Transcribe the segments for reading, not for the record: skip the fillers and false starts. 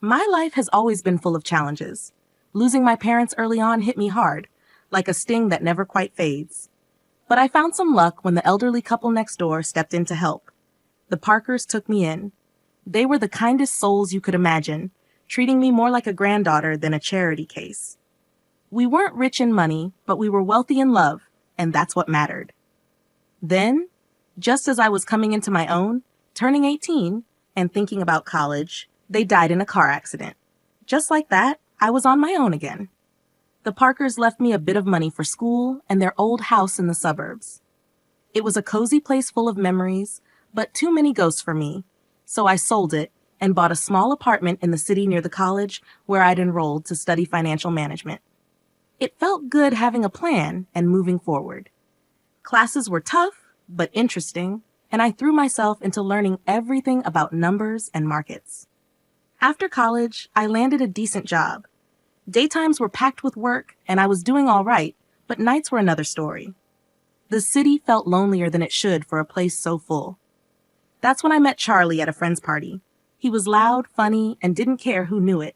My life has always been full of challenges. Losing my parents early on hit me hard, like a sting that never quite fades. But I found some luck when the elderly couple next door stepped in to help. The Parkers took me in. They were the kindest souls you could imagine, treating me more like a granddaughter than a charity case. We weren't rich in money, but we were wealthy in love, and that's what mattered. Then, just as I was coming into my own, turning 18, and thinking about college, they died in a car accident. Just like that, I was on my own again. The Parkers left me a bit of money for school and their old house in the suburbs. It was a cozy place full of memories, but too many ghosts for me, so I sold it and bought a small apartment in the city near the college where I'd enrolled to study financial management. It felt good having a plan and moving forward. Classes were tough, but interesting, and I threw myself into learning everything about numbers and markets. After college, I landed a decent job. Daytimes were packed with work, and I was doing all right, but nights were another story. The city felt lonelier than it should for a place so full. That's when I met Charlie at a friend's party. He was loud, funny, and didn't care who knew it.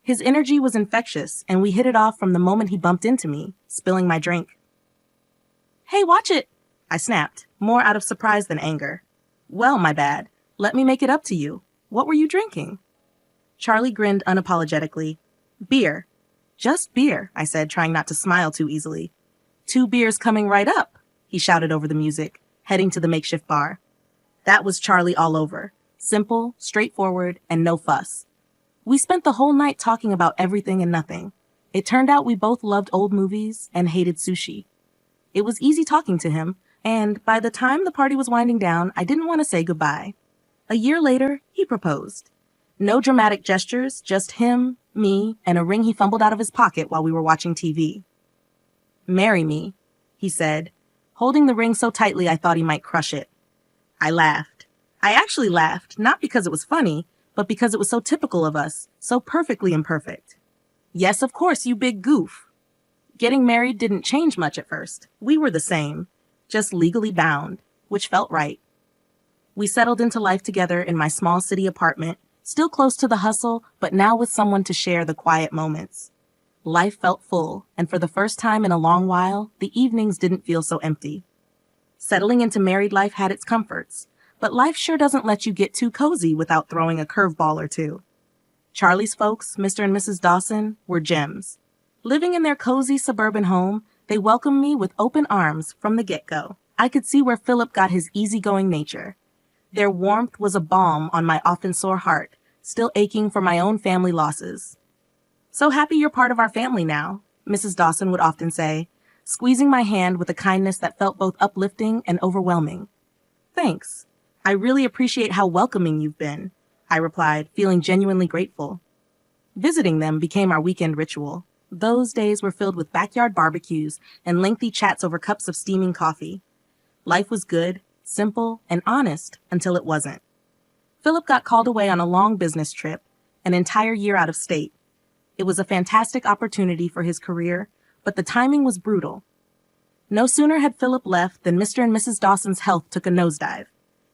His energy was infectious, and we hit it off from the moment he bumped into me, spilling my drink. "Hey, watch it!" I snapped, more out of surprise than anger. "Well, my bad. Let me make it up to you. What were you drinking?" Charlie grinned unapologetically. "Beer." "Just beer," I said, trying not to smile too easily. "2 beers coming right up," he shouted over the music, heading to the makeshift bar. That was Charlie all over. Simple, straightforward, and no fuss. We spent the whole night talking about everything and nothing. It turned out we both loved old movies and hated sushi. It was easy talking to him, and by the time the party was winding down, I didn't want to say goodbye. A year later, he proposed. No dramatic gestures, just him, me, and a ring he fumbled out of his pocket while we were watching TV. "Marry me," he said, holding the ring so tightly I thought he might crush it. I laughed. I actually laughed, not because it was funny, but because it was so typical of us, so perfectly imperfect. "Yes, of course, you big goof." Getting married didn't change much at first. We were the same, just legally bound, which felt right. We settled into life together in my small city apartment, still close to the hustle, but now with someone to share the quiet moments. Life felt full, and for the first time in a long while, the evenings didn't feel so empty. Settling into married life had its comforts, but life sure doesn't let you get too cozy without throwing a curveball or two. Charlie's folks, Mr. and Mrs. Dawson, were gems. Living in their cozy suburban home, they welcomed me with open arms from the get-go. I could see where Philip got his easygoing nature. Their warmth was a balm on my often sore heart, still aching for my own family losses. "So happy you're part of our family now," Mrs. Dawson would often say, squeezing my hand with a kindness that felt both uplifting and overwhelming. "Thanks. I really appreciate how welcoming you've been," I replied, feeling genuinely grateful. Visiting them became our weekend ritual. Those days were filled with backyard barbecues and lengthy chats over cups of steaming coffee. Life was good, simple, and honest until it wasn't. Philip got called away on a long business trip, an entire year out of state. It was a fantastic opportunity for his career, but the timing was brutal. No sooner had Philip left than Mr. and Mrs. Dawson's health took a nosedive.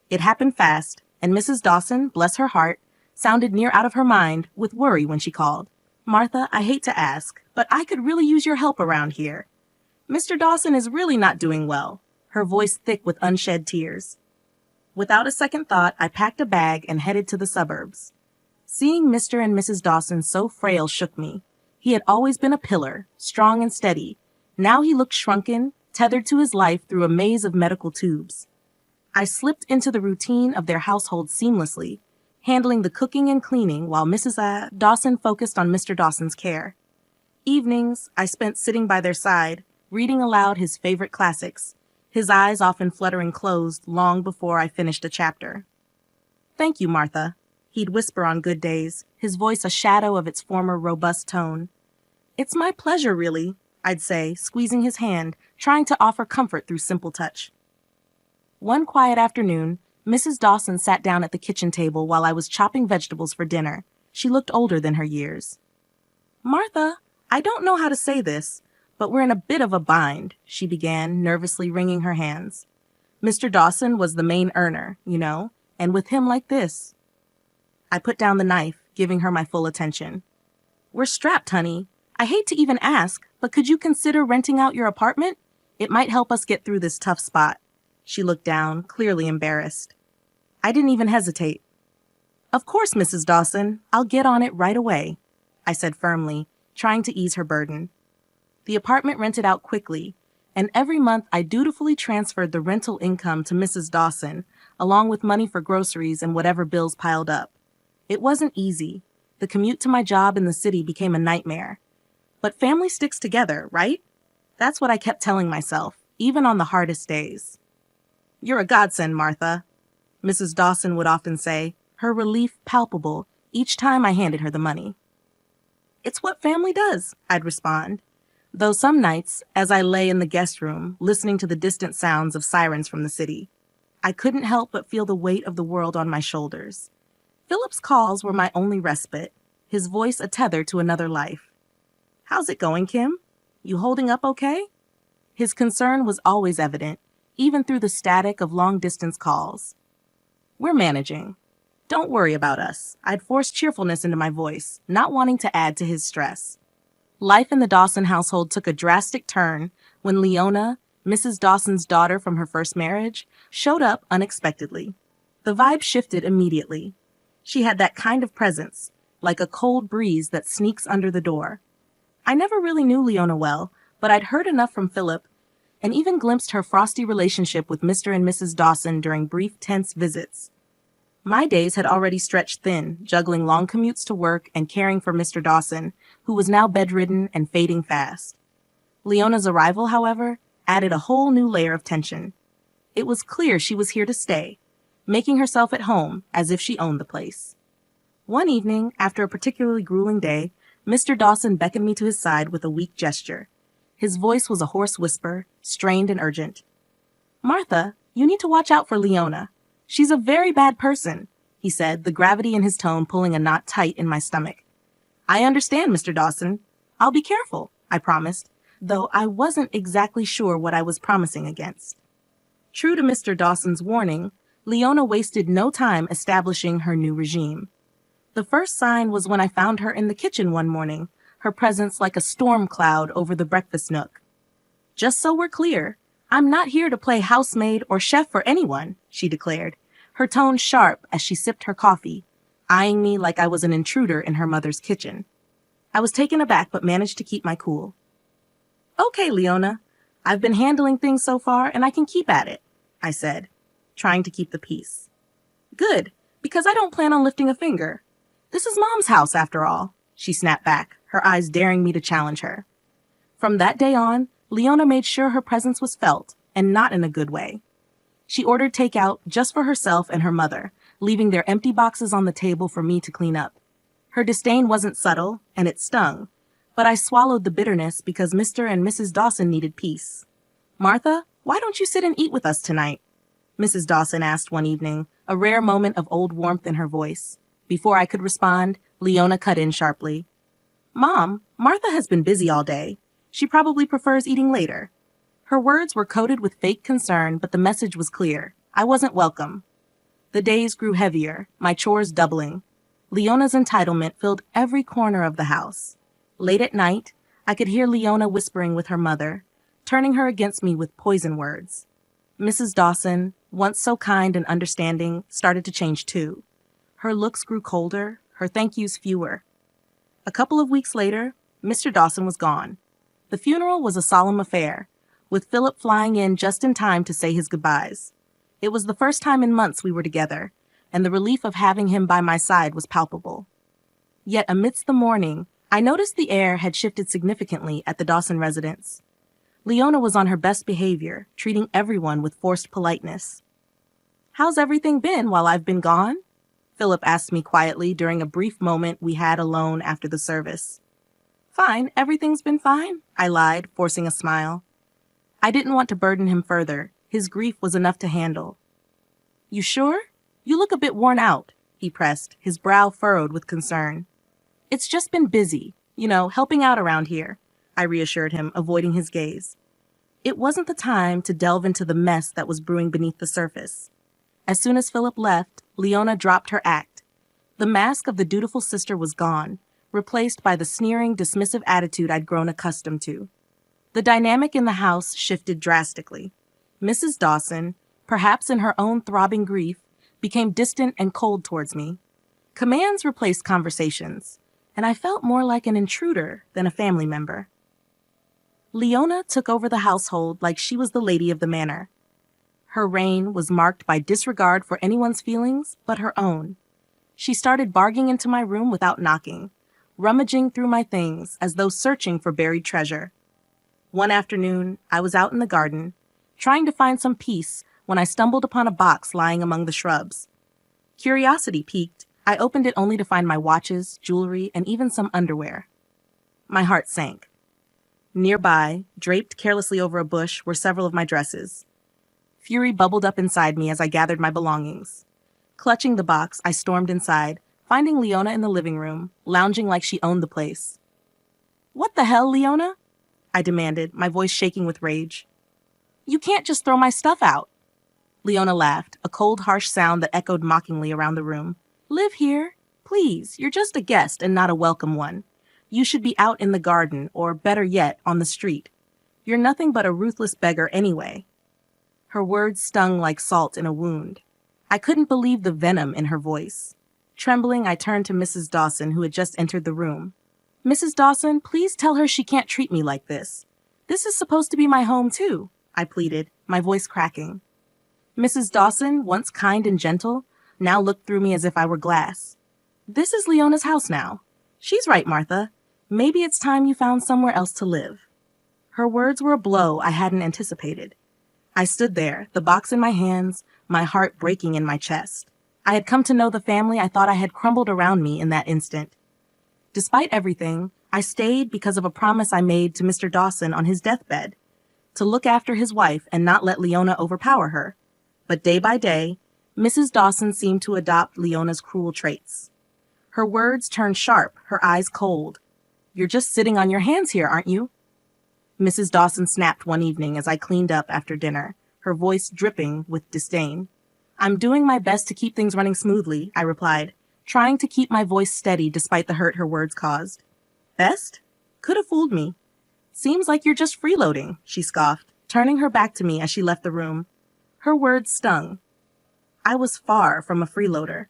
It happened fast, and Mrs. Dawson, bless her heart, sounded near out of her mind with worry when she called. "Martha, I hate to ask, but I could really use your help around here. Mr. Dawson is really not doing well," her voice thick with unshed tears. Without a second thought, I packed a bag and headed to the suburbs. Seeing Mr. and Mrs. Dawson so frail shook me. He had always been a pillar, strong and steady. Now he looked shrunken, tethered to his life through a maze of medical tubes. I slipped into the routine of their household seamlessly, handling the cooking and cleaning while Mrs. Dawson focused on Mr. Dawson's care. Evenings, I spent sitting by their side, reading aloud his favorite classics, his eyes often fluttering closed long before I finished a chapter. "Thank you, Martha," he'd whisper on good days, his voice a shadow of its former robust tone. "It's my pleasure, really," I'd say, squeezing his hand, trying to offer comfort through simple touch. One quiet afternoon, Mrs. Dawson sat down at the kitchen table while I was chopping vegetables for dinner. She looked older than her years. "Martha, I don't know how to say this, but we're in a bit of a bind," she began, nervously wringing her hands. "Mr. Dawson was the main earner, you know, and with him like this." I put down the knife, giving her my full attention. We're strapped, honey. I hate to even ask, but could you consider renting out your apartment? It might help us get through this tough spot. She looked down, clearly embarrassed. I didn't even hesitate. Of course, Mrs. Dawson. I'll get on it right away, I said firmly, trying to ease her burden. The apartment rented out quickly, and every month I dutifully transferred the rental income to Mrs. Dawson, along with money for groceries and whatever bills piled up. It wasn't easy. The commute to my job in the city became a nightmare. But family sticks together, right? That's what I kept telling myself, even on the hardest days. You're a godsend, Martha, Mrs. Dawson would often say, her relief palpable each time I handed her the money. It's what family does, I'd respond, though some nights, as I lay in the guest room, listening to the distant sounds of sirens from the city, I couldn't help but feel the weight of the world on my shoulders. Philip's calls were my only respite, his voice a tether to another life. How's it going, Kim? You holding up okay? His concern was always evident, even through the static of long-distance calls. We're managing. Don't worry about us. I'd forced cheerfulness into my voice, not wanting to add to his stress. Life in the Dawson household took a drastic turn when Leona, Mrs. Dawson's daughter from her first marriage, showed up unexpectedly. The vibe shifted immediately. She had that kind of presence, like a cold breeze that sneaks under the door. I never really knew Leona well, but I'd heard enough from Philip, and even glimpsed her frosty relationship with Mr. and Mrs. Dawson during brief, tense visits. My days had already stretched thin, juggling long commutes to work and caring for Mr. Dawson, who was now bedridden and fading fast. Leona's arrival, however, added a whole new layer of tension. It was clear she was here to stay, making herself at home as if she owned the place. One evening, after a particularly grueling day, Mr. Dawson beckoned me to his side with a weak gesture. His voice was a hoarse whisper, strained and urgent. Martha, you need to watch out for Leona. She's a very bad person, he said, the gravity in his tone pulling a knot tight in my stomach. I understand, Mr. Dawson. I'll be careful, I promised, though I wasn't exactly sure what I was promising against. True to Mr. Dawson's warning, Leona wasted no time establishing her new regime. The first sign was when I found her in the kitchen one morning, her presence like a storm cloud over the breakfast nook. Just so we're clear, I'm not here to play housemaid or chef for anyone, she declared, her tone sharp as she sipped her coffee, eyeing me like I was an intruder in her mother's kitchen. I was taken aback but managed to keep my cool. Okay, Leona, I've been handling things so far and I can keep at it, I said, trying to keep the peace. Good, because I don't plan on lifting a finger. This is Mom's house, after all, she snapped back, her eyes daring me to challenge her. From that day on, Leona made sure her presence was felt, and not in a good way. She ordered takeout just for herself and her mother, leaving their empty boxes on the table for me to clean up. Her disdain wasn't subtle, and it stung, but I swallowed the bitterness because Mr. and Mrs. Dawson needed peace. Martha, why don't you sit and eat with us tonight? Mrs. Dawson asked one evening, a rare moment of old warmth in her voice. Before I could respond, Leona cut in sharply. Mom, Martha has been busy all day. She probably prefers eating later. Her words were coated with fake concern, but the message was clear. I wasn't welcome. The days grew heavier, my chores doubling. Leona's entitlement filled every corner of the house. Late at night, I could hear Leona whispering with her mother, turning her against me with poison words. Mrs. Dawson, once so kind and understanding, started to change too. Her looks grew colder, her thank yous fewer. A couple of weeks later, Mr. Dawson was gone. The funeral was a solemn affair, with Philip flying in just in time to say his goodbyes. It was the first time in months we were together, and the relief of having him by my side was palpable. Yet amidst the mourning, I noticed the air had shifted significantly at the Dawson residence. Leona was on her best behavior, treating everyone with forced politeness. How's everything been while I've been gone? Philip asked me quietly during a brief moment we had alone after the service. Fine, everything's been fine, I lied, forcing a smile. I didn't want to burden him further. His grief was enough to handle. You sure? You look a bit worn out, he pressed, his brow furrowed with concern. It's just been busy, helping out around here, I reassured him, avoiding his gaze. It wasn't the time to delve into the mess that was brewing beneath the surface. As soon as Philip left, Leona dropped her act. The mask of the dutiful sister was gone, replaced by the sneering, dismissive attitude I'd grown accustomed to. The dynamic in the house shifted drastically. Mrs. Dawson, perhaps in her own throbbing grief, became distant and cold towards me. Commands replaced conversations, and I felt more like an intruder than a family member. Leona took over the household like she was the lady of the manor. Her reign was marked by disregard for anyone's feelings but her own. She started barging into my room without knocking, rummaging through my things as though searching for buried treasure. One afternoon, I was out in the garden, trying to find some peace when I stumbled upon a box lying among the shrubs. Curiosity piqued, I opened it only to find my watches, jewelry, and even some underwear. My heart sank. Nearby, draped carelessly over a bush, were several of my dresses. Fury bubbled up inside me as I gathered my belongings. Clutching the box, I stormed inside, finding Leona in the living room, lounging like she owned the place. "What the hell, Leona?" I demanded, my voice shaking with rage. "You can't just throw my stuff out." Leona laughed, a cold, harsh sound that echoed mockingly around the room. "Live here? Please, you're just a guest and not a welcome one. You should be out in the garden, or better yet, on the street. You're nothing but a ruthless beggar anyway." Her words stung like salt in a wound. I couldn't believe the venom in her voice. Trembling, I turned to Mrs. Dawson, who had just entered the room. "Mrs. Dawson, please tell her she can't treat me like this. This is supposed to be my home, too," I pleaded, my voice cracking. Mrs. Dawson, once kind and gentle, now looked through me as if I were glass. "This is Leona's house now. She's right, Martha. Maybe it's time you found somewhere else to live." Her words were a blow I hadn't anticipated. I stood there, the box in my hands, my heart breaking in my chest. I had come to know the family I thought I had crumbled around me in that instant. Despite everything, I stayed because of a promise I made to Mr. Dawson on his deathbed, to look after his wife and not let Leona overpower her. But day by day, Mrs. Dawson seemed to adopt Leona's cruel traits. Her words turned sharp, her eyes cold. "You're just sitting on your hands here, aren't you?" Mrs. Dawson snapped one evening as I cleaned up after dinner, her voice dripping with disdain. "I'm doing my best to keep things running smoothly," I replied, trying to keep my voice steady despite the hurt her words caused. "Best? Could have fooled me. Seems like you're just freeloading," she scoffed, turning her back to me as she left the room. Her words stung. I was far from a freeloader.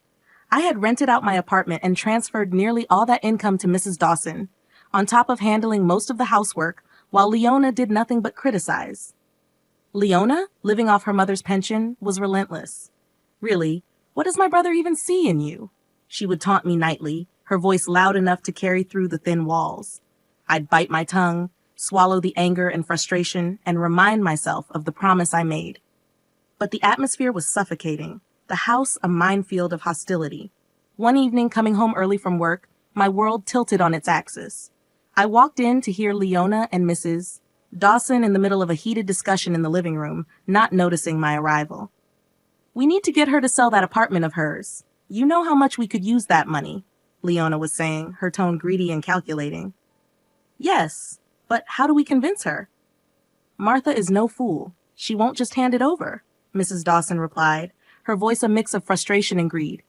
I had rented out my apartment and transferred nearly all that income to Mrs. Dawson, on top of handling most of the housework, while Leona did nothing but criticize. Leona, living off her mother's pension, was relentless. "Really, what does my brother even see in you?" She would taunt me nightly, her voice loud enough to carry through the thin walls. I'd bite my tongue, swallow the anger and frustration, and remind myself of the promise I made. But the atmosphere was suffocating, the house a minefield of hostility. One evening, coming home early from work, my world tilted on its axis. I walked in to hear Leona and Mrs. Dawson in the middle of a heated discussion in the living room, not noticing my arrival. "We need to get her to sell that apartment of hers. You know how much we could use that money," Leona was saying, her tone greedy and calculating. "Yes, but how do we convince her?" "Martha is no fool. She won't just hand it over," Mrs. Dawson replied, her voice a mix of frustration and greed.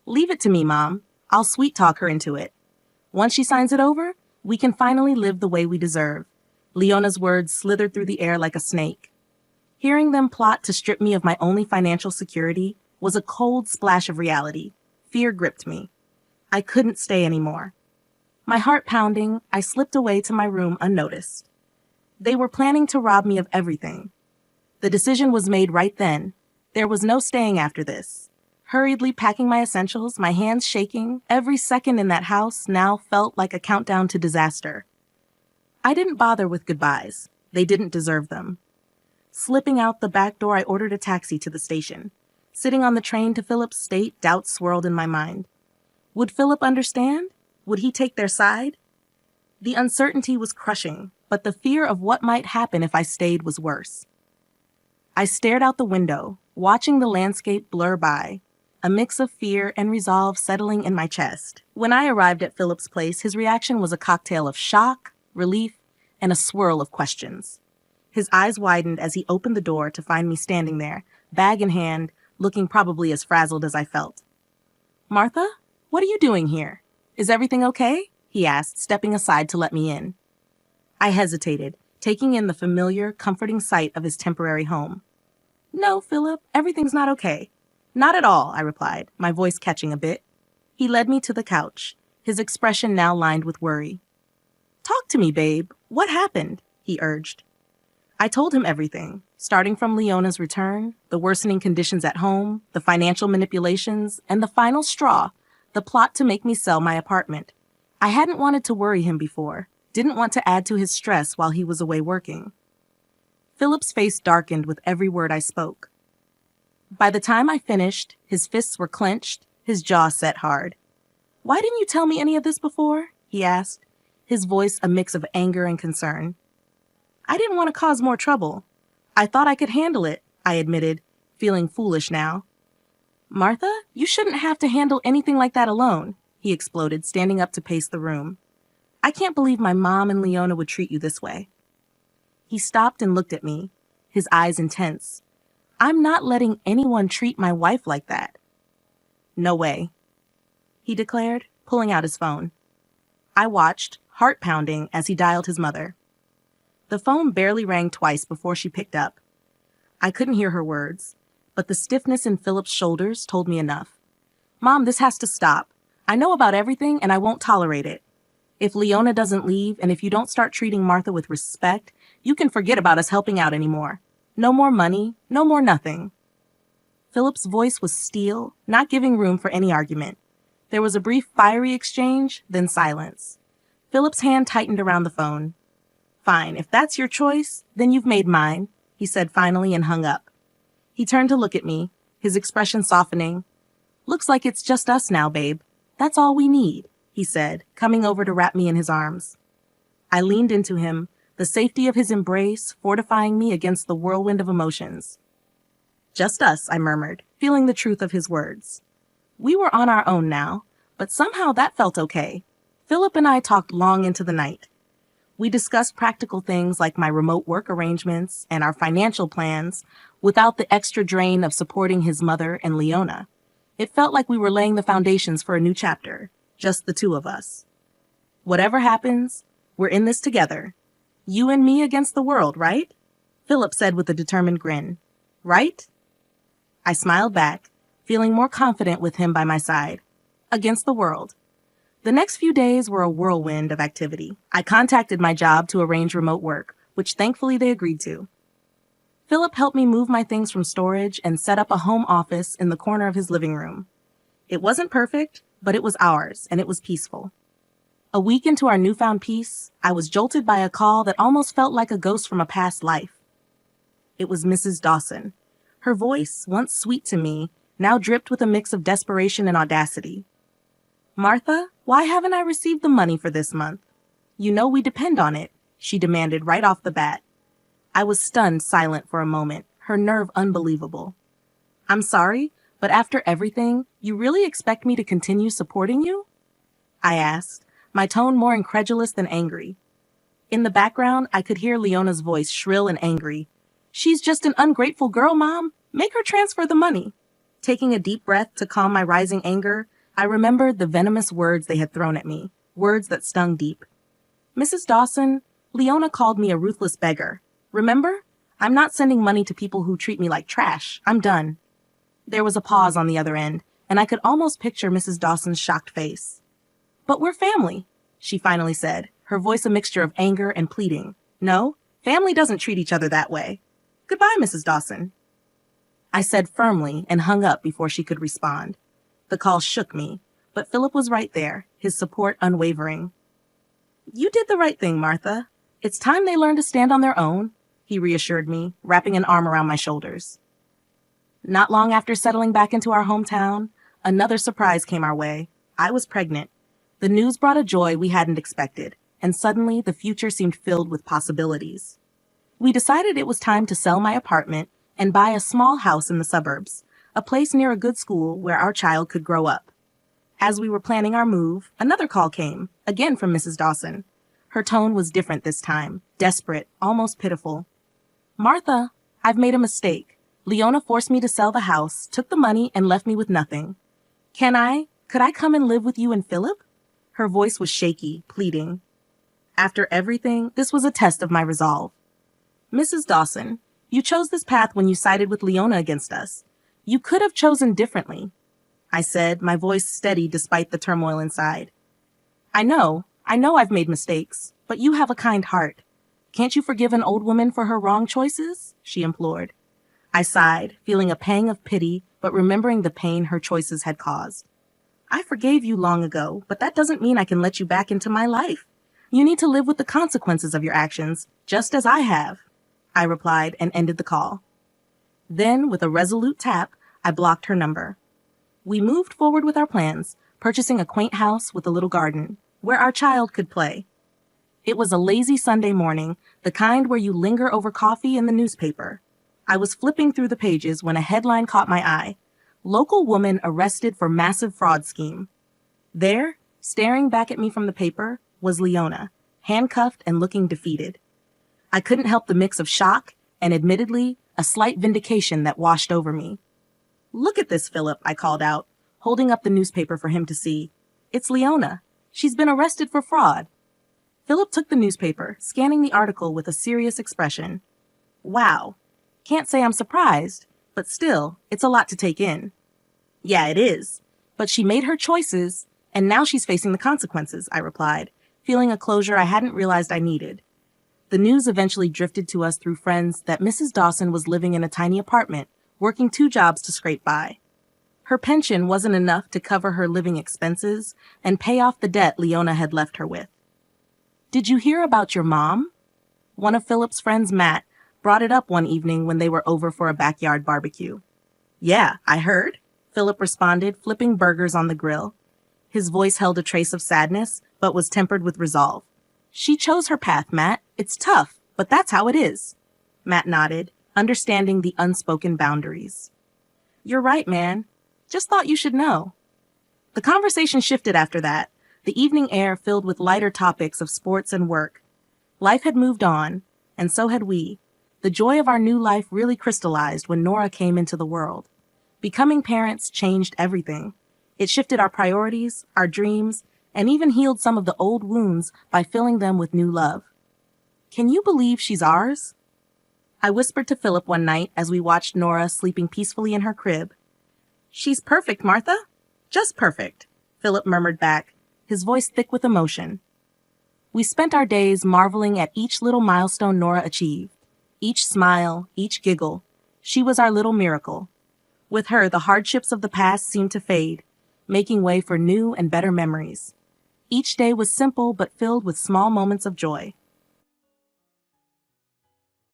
"Leave it to me, Mom. I'll sweet-talk her into it. Once she signs it over, we can finally live the way we deserve." Leona's words slithered through the air like a snake. Hearing them plot to strip me of my only financial security was a cold splash of reality. Fear gripped me. I couldn't stay anymore. My heart pounding, I slipped away to my room unnoticed. They were planning to rob me of everything. The decision was made right then. There was no staying after this. Hurriedly packing my essentials, my hands shaking, every second in that house now felt like a countdown to disaster. I didn't bother with goodbyes. They didn't deserve them. Slipping out the back door, I ordered a taxi to the station. Sitting on the train to Philip's state, doubts swirled in my mind. Would Philip understand? Would he take their side? The uncertainty was crushing, but the fear of what might happen if I stayed was worse. I stared out the window, watching the landscape blur by, a mix of fear and resolve settling in my chest. When I arrived at Philip's place, his reaction was a cocktail of shock, relief, and a swirl of questions. His eyes widened as he opened the door to find me standing there, bag in hand, looking probably as frazzled as I felt. "Martha, "What are you doing here? Is everything okay?" he asked, stepping aside to let me in. I hesitated, taking in the familiar, comforting sight of his temporary home. "No, Philip, everything's not okay." "Not at all," I replied, my voice catching a bit. He led me to the couch, his expression now lined with worry. "Talk to me, babe. What happened?" he urged. I told him everything, starting from Leona's return, the worsening conditions at home, the financial manipulations, and the final straw, the plot to make me sell my apartment. I hadn't wanted to worry him before, didn't want to add to his stress while he was away working. Philip's face darkened with every word I spoke. By the time I finished, his fists were clenched, his jaw set hard. "Why didn't you tell me any of this before?" he asked, his voice a mix of anger and concern. "I didn't want to cause more trouble. I thought I could handle it," I admitted, feeling foolish now. "Martha, you shouldn't have to handle anything like that alone," he exploded, standing up to pace the room. "I can't believe my mom and Leona would treat you this way." He stopped and looked at me, his eyes intense. "I'm not letting anyone treat my wife like that." "No way," he declared, pulling out his phone. I watched, heart pounding, as he dialed his mother. The phone barely rang twice before she picked up. I couldn't hear her words, but the stiffness in Philip's shoulders told me enough. "Mom, this has to stop. I know about everything and I won't tolerate it. If Leona doesn't leave and if you don't start treating Martha with respect, you can forget about us helping out anymore. No more money, no more nothing." Philip's voice was steel, not giving room for any argument. There was a brief fiery exchange, then silence. Philip's hand tightened around the phone. "Fine, if that's your choice, then you've made mine," he said finally and hung up. He turned to look at me, his expression softening. "Looks like it's just us now, babe. That's all we need," he said, coming over to wrap me in his arms. I leaned into him, the safety of his embrace fortifying me against the whirlwind of emotions. "Just us," I murmured, feeling the truth of his words. We were on our own now, but somehow that felt okay. Philip and I talked long into the night. We discussed practical things like my remote work arrangements and our financial plans without the extra drain of supporting his mother and Leona. It felt like we were laying the foundations for a new chapter, just the two of us. "Whatever happens, we're in this together. You and me against the world, right?" Philip said with a determined grin. "Right?" I smiled back, feeling more confident with him by my side. Against the world. The next few days were a whirlwind of activity. I contacted my job to arrange remote work, which thankfully they agreed to. Philip helped me move my things from storage and set up a home office in the corner of his living room. It wasn't perfect, but it was ours, and it was peaceful. A week into our newfound peace, I was jolted by a call that almost felt like a ghost from a past life. It was Mrs. Dawson. Her voice, once sweet to me, now dripped with a mix of desperation and audacity. "Martha, why haven't I received the money for this month? You know we depend on it," she demanded right off the bat. I was stunned silent for a moment, her nerve unbelievable. "I'm sorry, but after everything, you really expect me to continue supporting you?" I asked, my tone more incredulous than angry. In the background, I could hear Leona's voice shrill and angry. "She's just an ungrateful girl, Mom. Make her transfer the money." Taking a deep breath to calm my rising anger, I remembered the venomous words they had thrown at me, words that stung deep. "Mrs. Dawson, Leona called me a ruthless beggar. Remember? I'm not sending money to people who treat me like trash. I'm done." There was a pause on the other end, and I could almost picture Mrs. Dawson's shocked face. "But we're family," she finally said, her voice a mixture of anger and pleading. "No, family doesn't treat each other that way. Goodbye, Mrs. Dawson." I said firmly and hung up before she could respond. The call shook me, but Philip was right there, his support unwavering. "You did the right thing, Martha. It's time they learn to stand on their own," he reassured me, wrapping an arm around my shoulders. Not long after settling back into our hometown, another surprise came our way. I was pregnant. The news brought a joy we hadn't expected, and suddenly the future seemed filled with possibilities. We decided it was time to sell my apartment and buy a small house in the suburbs, a place near a good school where our child could grow up. As we were planning our move, another call came, again from Mrs. Dawson. Her tone was different this time, desperate, almost pitiful. "Martha, I've made a mistake. Leona forced me to sell the house, took the money, and left me with nothing. Can I, Could I come and live with you and Philip? Her voice was shaky, pleading. After everything, this was a test of my resolve. Mrs. Dawson, you chose this path when you sided with Leona against us. You could have chosen differently, I said, my voice steady despite the turmoil inside. I know I've made mistakes, but you have a kind heart. Can't you forgive an old woman for her wrong choices? She implored. I sighed, feeling a pang of pity, but remembering the pain her choices had caused. I forgave you long ago, but that doesn't mean I can let you back into my life. You need to live with the consequences of your actions, just as I have, I replied and ended the call. Then, with a resolute tap, I blocked her number. We moved forward with our plans, purchasing a quaint house with a little garden, where our child could play. It was a lazy Sunday morning, the kind where you linger over coffee and the newspaper. I was flipping through the pages when a headline caught my eye. Local woman arrested for massive fraud scheme. There, staring back at me from the paper, was Leona, handcuffed and looking defeated. I couldn't help the mix of shock and, admittedly, a slight vindication that washed over me. Look at this, Philip, I called out, holding up the newspaper for him to see. It's Leona. She's been arrested for fraud. Philip took the newspaper, scanning the article with a serious expression. Wow. Can't say I'm surprised, but still, it's a lot to take in. Yeah, it is. But she made her choices, and now she's facing the consequences, I replied, feeling a closure I hadn't realized I needed. The news eventually drifted to us through friends that Mrs. Dawson was living in a tiny apartment, working 2 jobs to scrape by. Her pension wasn't enough to cover her living expenses and pay off the debt Leona had left her with. Did you hear about your mom? One of Philip's friends, Matt, brought it up one evening when they were over for a backyard barbecue. Yeah, I heard, Philip responded, flipping burgers on the grill. His voice held a trace of sadness, but was tempered with resolve. She chose her path, Matt. It's tough, but that's how it is. Matt nodded, understanding the unspoken boundaries. You're right, man. Just thought you should know. The conversation shifted after that, the evening air filled with lighter topics of sports and work. Life had moved on, and so had we. The joy of our new life really crystallized when Nora came into the world. Becoming parents changed everything. It shifted our priorities, our dreams, and even healed some of the old wounds by filling them with new love. Can you believe she's ours? I whispered to Philip one night as we watched Nora sleeping peacefully in her crib. She's perfect, Martha. Just perfect, Philip murmured back, his voice thick with emotion. We spent our days marveling at each little milestone Nora achieved. Each smile, each giggle. She was our little miracle. With her, the hardships of the past seemed to fade, making way for new and better memories. Each day was simple but filled with small moments of joy.